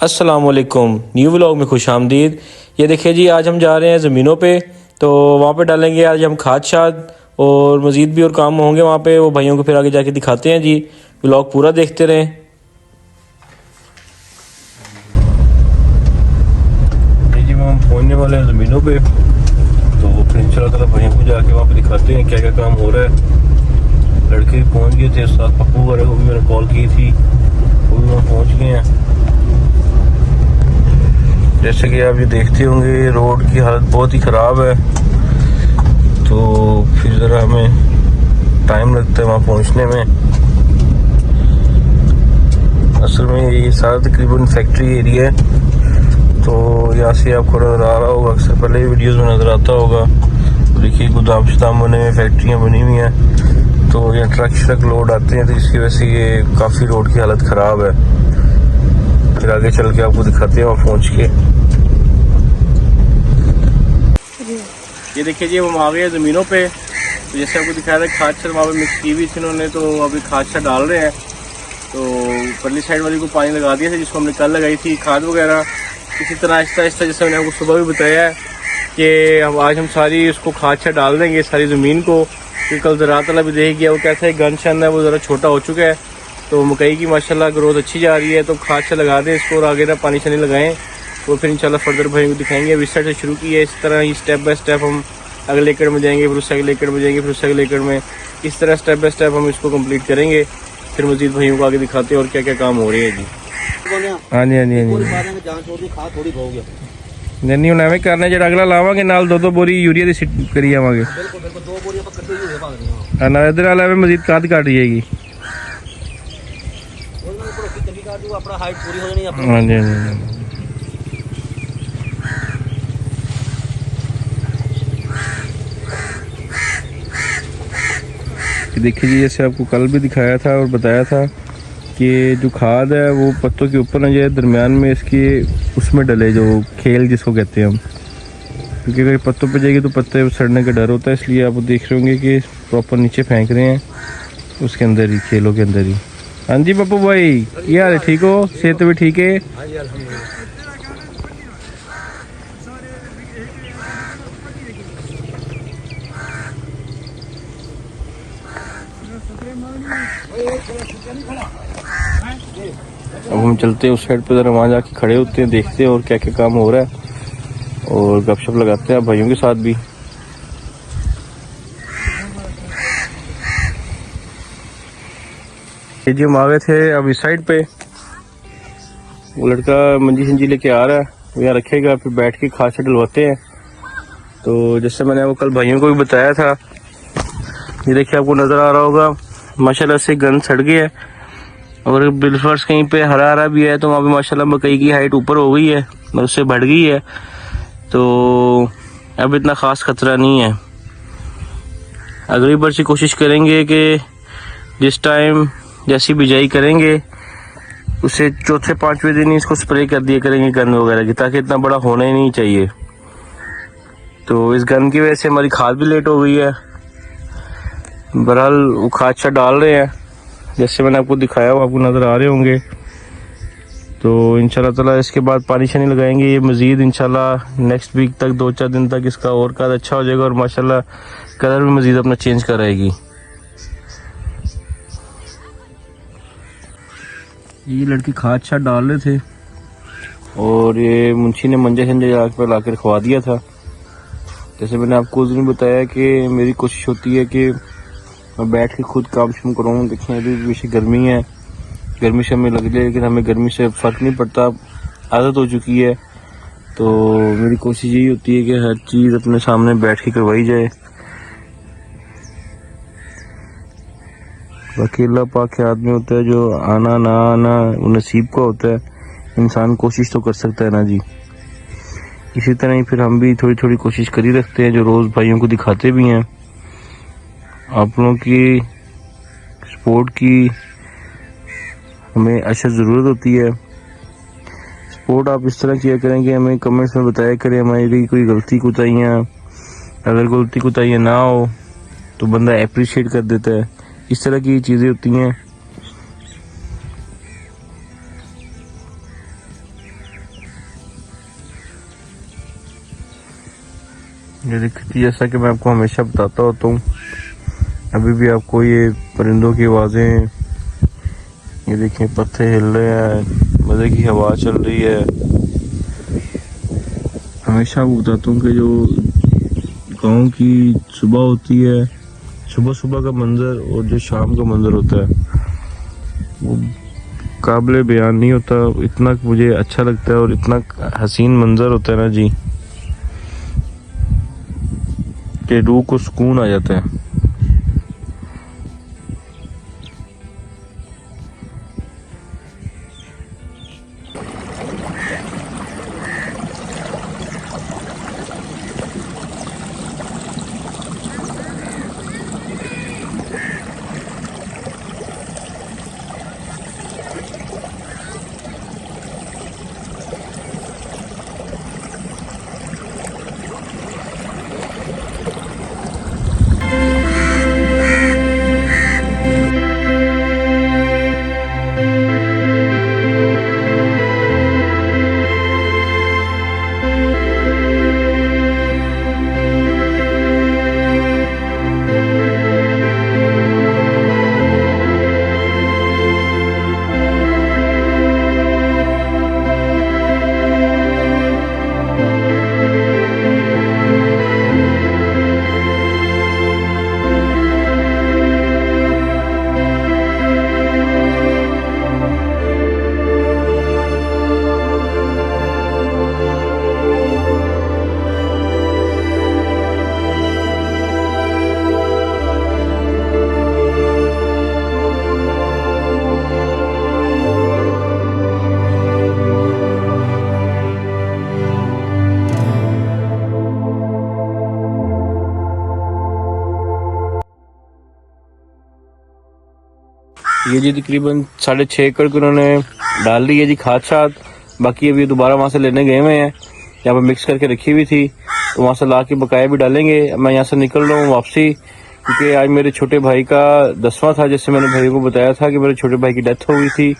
अस्सलामुअलैकुम, new vlog में खुश आमदीद। ये देखिए जी, आज हम जा रहे हैं ज़मीनों पे, तो वहाँ पे डालेंगे आज हम खाद शाद और मज़ीद भी और काम होंगे वहाँ पे। वो भाइयों को फिर आगे जाके दिखाते हैं जी। व्लॉग पूरा देखते रहें। जी हम पहुँचने वाले हैं ज़मीनों पे, तो फिर इंशाल्लाह भाइयों को जाके वहाँ पे दिखाते हैं क्या क्या काम हो रहा है। लड़के भी पहुँच गए थे, साथ पप्पू वगैरह को भी मैंने कॉल की थी, वो भी वहाँ पहुँच गए हैं। जैसे कि आप ये देखते होंगे रोड की हालत बहुत ही ख़राब है, तो फिर ज़रा हमें टाइम लगता है वहाँ पहुँचने में। असल में ये सारा तकरीबन फैक्ट्री एरिया है, तो यहाँ से आपको नज़र आ रहा होगा, अक्सर पहले ही वीडियोज़ में नज़र आता होगा। देखिए गोदाम शदाम बने हुए, फैक्ट्रियाँ बनी हुई हैं, तो यहाँ ट्रक लोड आते हैं, तो इसकी वजह से ये काफ़ी रोड की हालत ख़राब है। फिर आगे चल के आपको दिखाते हैं वहाँ पहुँच के। ये देखिए जी, हम आ गए ज़मीनों पे। तो जैसे आपको दिखाया था खाद शाद वहाँ पे मिक्स की हुई थी इन्होंने, तो अभी खाद शाद डाल रहे हैं। तो परली साइड वाली को पानी लगा दिया था जिसको हमने कल लगाई थी खाद वगैरह। इसी तरह आहिस्ता आहिस्ता, जैसे मैंने आपको सुबह भी बताया है कि आज हम सारी उसको खाद शाद डाल देंगे सारी ज़मीन को, कि कल ज़राअत वाला भी देख गया वो कैसा है, गन शन है वो ज़रा छोटा हो चुका है। तो मकई की माशाल्लाह ग्रोथ अच्छी जा रही है, तो खाद शाद लगा दें इसको और आगे ना पानी शानी लगाएं, तो फिर इंशाल्लाह फर्दर भाई को दिखाएंगे। अब इस साइड से शुरू की है, इस तरह ही स्टेप बाय स्टेप हम अगले एकड़ में जाएंगे, फिर उस अगले एकड़ में जाएंगे, फिर उस अगले एकड़ में, इस तरह स्टेप बाय स्टेप हम इसको कंप्लीट करेंगे। फिर मजीद भाइयों को आगे दिखाते हैं और क्या क्या काम हो रहे हैं जी। हाँ जी हाँ जी नहीं हूँ एवं करने जो अगला लावे नाल दो बोरी यूरिया की करी जावे ना, इधर वाले मजीद काद काट जाएगी। हाँ जी हाँ जी देखिए जी, जैसे आपको कल भी दिखाया था और बताया था कि जो खाद है वो पत्तों के ऊपर ना जाए, दरमियान में इसकी उसमें डले, जो खेल जिसको कहते हैं हम, क्योंकि अगर पत्तों पे जाएगी तो पत्ते सड़ने का डर होता है। इसलिए आप देख रहे होंगे कि प्रॉपर नीचे फेंक रहे हैं, उसके अंदर ही, खेलों के अंदर ही। हाँ जी पप्पू भाई, क्या हाल है, ठीक हो, सेहत भी ठीक है? अब हम चलते हैं उस साइड पे, जरा वहाँ जाके खड़े होते हैं, देखते हैं और क्या क्या काम हो रहा है और गपशप लगाते हैं भाइयों के साथ भी। ये जी हम आ गए थे अब इस साइड पे, वो लड़का मंजी संजी लेके आ रहा है, वो यहाँ रखेगा, फिर बैठ के खाद से डलवाते हैं। तो जैसे मैंने वो कल भाइयों को भी बताया था, ये देखिए आपको नज़र आ रहा होगा माशाल्लाह से गन सड़ गया है, और बिलफर्स कहीं पे हरा हरा भी है, तो वहाँ पे माशाल्लाह मकई की हाइट ऊपर हो गई है, मतलब उससे बढ़ गई है, तो अब इतना ख़ास खतरा नहीं है। अगली बार से कोशिश करेंगे कि जिस टाइम जैसी बिजाई करेंगे उससे चौथे पाँचवें दिन ही इसको स्प्रे कर दिया करेंगे गन वगैरह की, ताकि इतना बड़ा होना ही नहीं चाहिए। तो इस गन की वजह से हमारी खाद भी लेट हो गई है। बहरहाल वो खाद शाद डाल रहे हैं, जैसे मैंने आपको दिखाया वो आपको नज़र आ रहे होंगे। तो इंशाल्लाह ताला इसके बाद पानी शानी लगाएंगे, ये मज़ीद इंशाल्लाह नेक्स्ट वीक तक 2-4 दिन तक इसका और काद अच्छा हो जाएगा, और माशाल्लाह कलर भी मज़ीद अपना चेंज कराएगी। ये लड़के खाद शाद डाल रहे थे, और ये मुंशी ने मंजे शंजे पर ला कर रखवा दिया था। जैसे मैंने आपको उस दिन बताया कि मेरी कोशिश होती है कि मैं बैठ के खुद काम शुरू करूँ। देखें अभी पीछे गर्मी है, गर्मी से हमें लग रही, लेकिन हमें गर्मी से फ़र्क नहीं पड़ता, आदत हो चुकी है। तो मेरी कोशिश यही होती है कि हर चीज़ अपने सामने बैठ के करवाई जाए। अकेला पाक आदमी होता है, जो आना ना आना वो नसीब का होता है, इंसान कोशिश तो कर सकता है ना जी। इसी तरह ही फिर हम भी थोड़ी थोड़ी कोशिश कर ही रखते हैं, जो रोज़ भाइयों को दिखाते भी हैं। आप लोगों की सपोर्ट की हमें अच्छा ज़रूरत होती है। सपोर्ट आप इस तरह किया करें कि हमें कमेंट्स में बताया करें हमारी कोई गलती कोताहियाँ, अगर गलती कोताहियाँ ना हो तो बंदा अप्रिशिएट कर देता है। इस तरह की चीज़ें होती हैं। ये देखिए, जैसा कि मैं आपको हमेशा बताता होता हूँ, अभी भी आपको ये परिंदों की आवाज़ें, ये देखिए पत्ते हिल रहे हैं, मज़े की हवा चल रही है। हमेशा आपको बताता हूँ कि जो गांव की सुबह होती है, सुबह सुबह का मंजर और जो शाम का मंजर होता है वो काबिले बयान नहीं होता। इतना मुझे अच्छा लगता है और इतना हसीन मंजर होता है ना जी, कि रूह को सुकून आ जाता है। ये जी तकरीबन 6.5 एकड़ की उन्होंने डाल दी है जी खाद शाद। बाकी अभी दोबारा वहाँ से लेने गए हुए हैं, यहाँ पर मिक्स करके रखी हुई थी, तो वहाँ से ला के बकाया भी डालेंगे। मैं यहाँ से निकल रहा हूँ वापसी, क्योंकि आज मेरे छोटे भाई का 10वां था। जैसे मैंने भाई को बताया था कि मेरे छोटे भाई की डेथ हो गई थी,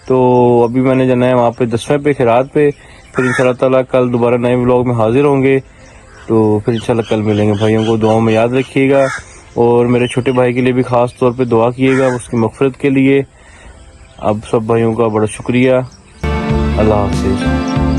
तो अभी मैंने जाना है वहाँ पे 10वें पे खिरात पे। फिर इंशाल्लाह ताला कल दोबारा नए व्लॉग में हाजिर होंगे, तो फिर इंशाल्लाह कल मिलेंगे। भाइयों को दुआओं में याद रखिएगा और मेरे छोटे भाई के लिए भी ख़ास तौर पे दुआ कीजिएगा उसकी मग़फ़िरत के लिए। अब सब भाइयों का बड़ा शुक्रिया। अल्लाह हाफ़िज़।